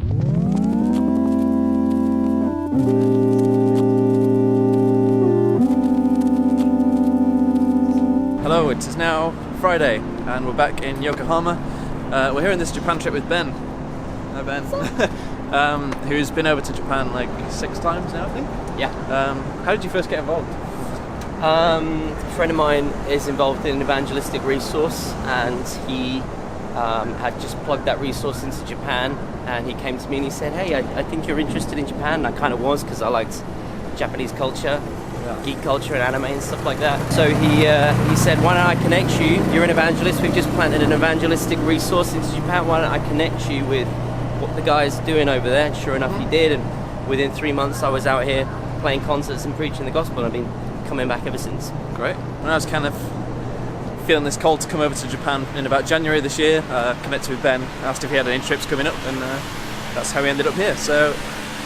Hello, it is now Friday and we're back in Yokohama. We're here on this Japan trip with Ben. Hi Ben. Who's been over to Japan like 6 times now, I think? Yeah. How did you first get involved? A friend of mine is involved in an evangelistic resource, and he had just plugged that resource into Japan, and he came to me and he said, hey, I think you're interested in Japan. And I kind of was, because I liked Japanese culture, geek culture and anime and stuff like that. So he said, why don't I connect you? You're an evangelist. We've just planted an evangelistic resource into Japan. Why don't I connect you with what the guy's doing over there? And sure enough, he did. And within 3 months, I was out here playing concerts and preaching the gospel. I've been coming back ever since. Great. When I was kind of feeling this call to come over to Japan in about January this year, connected with Ben, asked if he had any trips coming up, and that's how we ended up here. So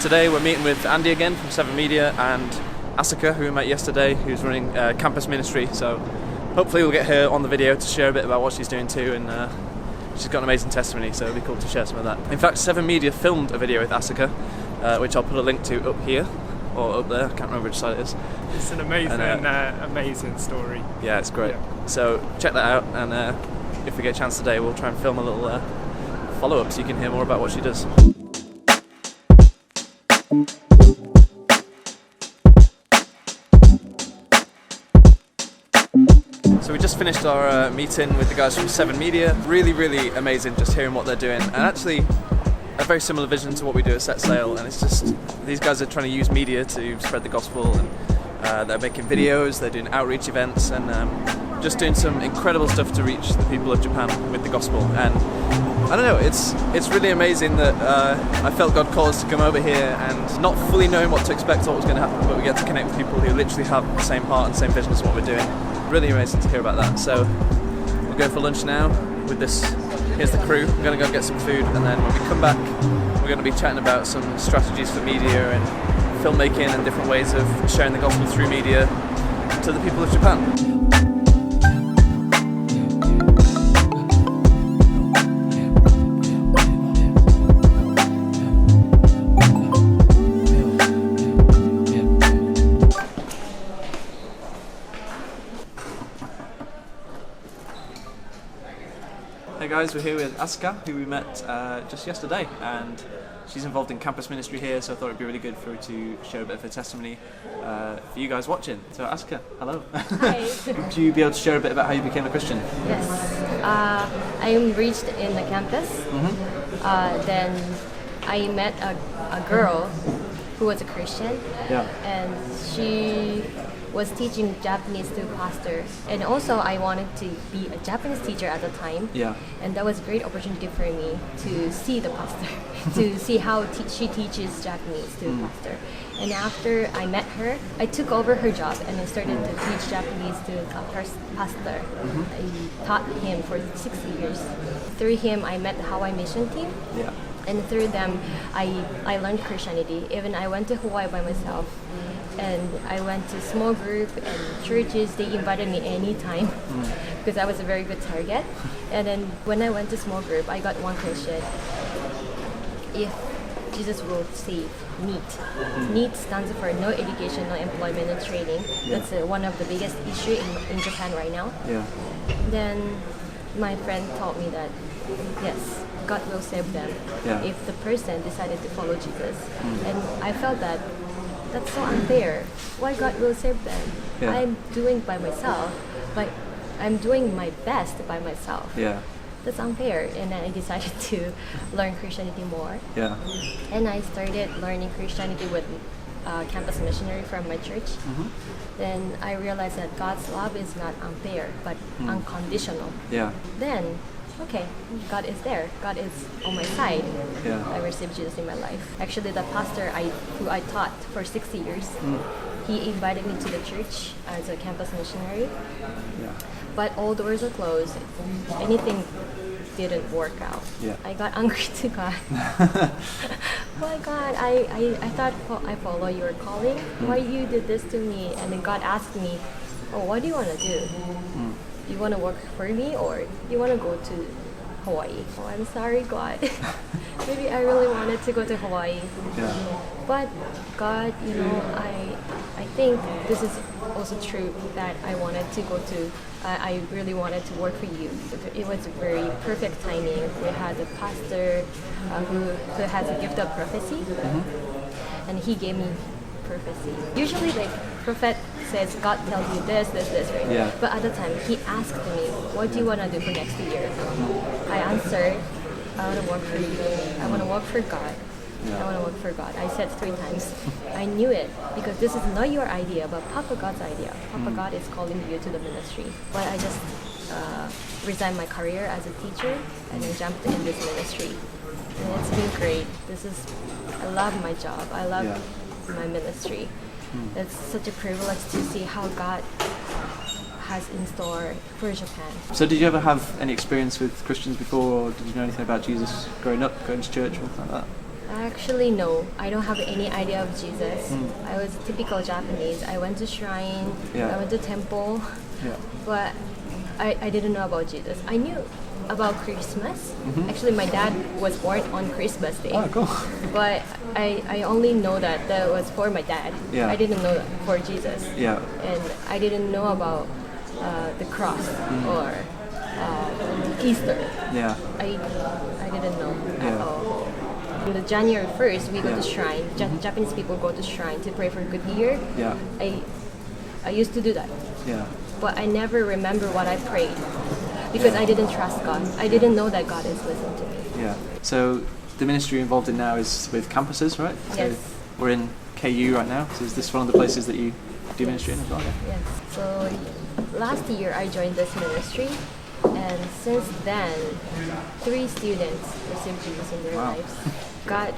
today we're meeting with Andy again from 7 Media, and Asuka, who we met yesterday, who's running campus ministry. So hopefully we'll get her on the video to share a bit about what she's doing too, and she's got an amazing testimony, so it'll be cool to share some of that. In fact, 7 Media filmed a video with Asuka, which I'll put a link to up here, or up there, I can't remember which side it is. It's an amazing, amazing story. Yeah, it's great. Yeah. So check that out, and if we get a chance today, we'll try and film a little follow-up so you can hear more about what she does. So we just finished our meeting with the guys from 7 Media. Really, really amazing just hearing what they're doing, and actually a very similar vision to what we do at Set Sail. And it's just, these guys are trying to use media to spread the gospel, and they're making videos, they're doing outreach events, and just doing some incredible stuff to reach the people of Japan with the gospel. And I don't know, it's really amazing that I felt God call us to come over here, and not fully knowing what to expect or what was going to happen, but we get to connect with people who literally have the same heart and same vision as what we're doing. Really amazing to hear about that. So we're going for lunch now with this. Here's the crew. We're going to go get some food, and then when we come back, we're going to be chatting about some strategies for media and filmmaking and different ways of sharing the gospel through media to the people of Japan. Hey guys, we're here with Asuka, who we met just yesterday, and she's involved in campus ministry here, so I thought it'd be really good for her to share a bit of her testimony for you guys watching. So Asuka, hello. Hi. Would you be able to share a bit about how you became a Christian? Yes. I am reached in the campus. Then I met a girl who was a Christian, and she was teaching Japanese to pastor, and also I wanted to be a Japanese teacher at the time, and that was a great opportunity for me to see the pastor, to see how she teaches Japanese to pastor. And after I met her, I took over her job and I started to teach Japanese to a pastor. I taught him for 6 years. Through him, I met the Hawaii mission team. And through them, I learned Christianity. Even I went to Hawaii by myself, and I went to small group and churches. They invited me anytime because I was a very good target. And then when I went to small group, I got one question: if Jesus will save NEET. NEET stands for no education, no employment, and training. That's one of the biggest issue in Japan right now. Then my friend told me that yes, God will save them if the person decided to follow Jesus. And I felt that that's so unfair. Why God will save them? I'm doing by myself, but I'm doing my best by myself. That's unfair. And then I decided to learn Christianity more. And I started learning Christianity with campus missionary from my church. Then I realized that God's love is not unfair, but unconditional. Then, okay, God is there. God is on my side. I received Jesus in my life. Actually, the pastor who I taught for 6 years, he invited me to the church as a campus missionary. But all doors are closed. Anything didn't work out. I got angry to God. Why God, I thought I follow your calling. Why you did this to me? And then God asked me, oh, what do you want to do? Do you want to work for me, or do you want to go to Hawaii. Oh, I'm sorry, God. Maybe I really wanted to go to Hawaii. Yeah. But God, I think this is also true that I wanted to go to. I really wanted to work for you. It was very perfect timing. We had a pastor who has a gift of prophecy, and he gave me prophecy. Usually, like prophet says, God tells you this, right? Yeah. But at the time, he asked me, "What do you want to do for next year?" I answered, "I want to work for you. I want to work for God. I want to work for God." I said 3 times. I knew it because this is not your idea, but Papa God's idea. Papa God is calling you to the ministry. But I just resigned my career as a teacher and then jumped in this ministry. And it's been great. I love my job. I love my ministry. It's such a privilege to see how God has in store for Japan. So did you ever have any experience with Christians before, or did you know anything about Jesus growing up, going to church or anything like that? Actually, no. I don't have any idea of Jesus. I was typical Japanese. I went to shrine, I went to temple, but I didn't know about Jesus. I knew about Christmas. Actually, my dad was born on Christmas Day. Oh, cool. But I only know that was for my dad. Yeah. I didn't know that for Jesus. Yeah. And I didn't know about the cross or Easter. Yeah. I didn't know at all. On the January 1st, we go to shrine. Japanese people go to shrine to pray for good year. Yeah. I used to do that. Yeah. But I never remember what I prayed because I didn't trust God. I didn't know that God is listening to me. Yeah. So the ministry you're involved in now is with campuses, right? So Yes. we're in KU right now. So is this one of the places that you do ministry in as well? Yeah. Yes. So last year I joined this ministry, and since then, 3 students received Jesus in their lives. God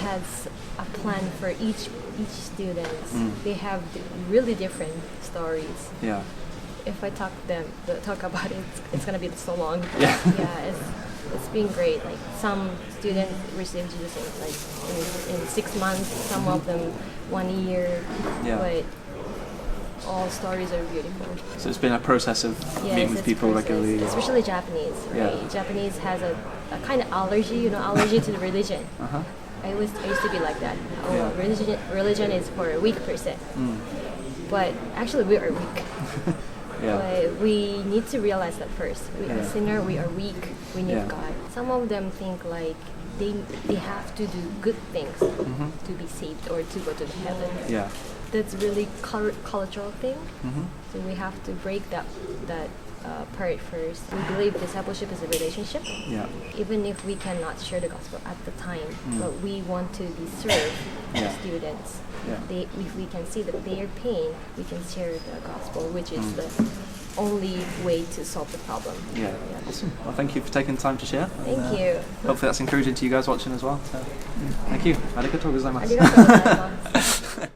has a plan for each student. They have really different stories. Yeah. If I talk about it, it's gonna be so long. Yeah. Yeah, it's been great. Like some students received Jesus in 6 months. Some of them 1 year. Yeah. But all stories are beautiful. So it's been a process of meeting with people regularly. Especially Japanese, right? Yeah. Japanese has a kind of allergy, allergy to the religion. I used to be like that. Oh, Yeah. religion is for a weak person. But actually we are weak. Yeah. But we need to realize that first. We are sinner, we are weak, we need Yeah. God. Some of them think like they have to do good things to be saved or to go to heaven. Yeah. That's really cultural thing. So we have to break that part first. We believe discipleship is a relationship. Yeah. Even if we cannot share the gospel at the time, but we want to be served Yeah. as students. Yeah. If we can see that their pain, we can share the gospel, which is the only way to solve the problem. Yeah. Awesome. Well, thank you for taking the time to share. Thank you. Hopefully that's encouraging to you guys watching as well. So, thank you. ありがとうございます。ありがとうございます。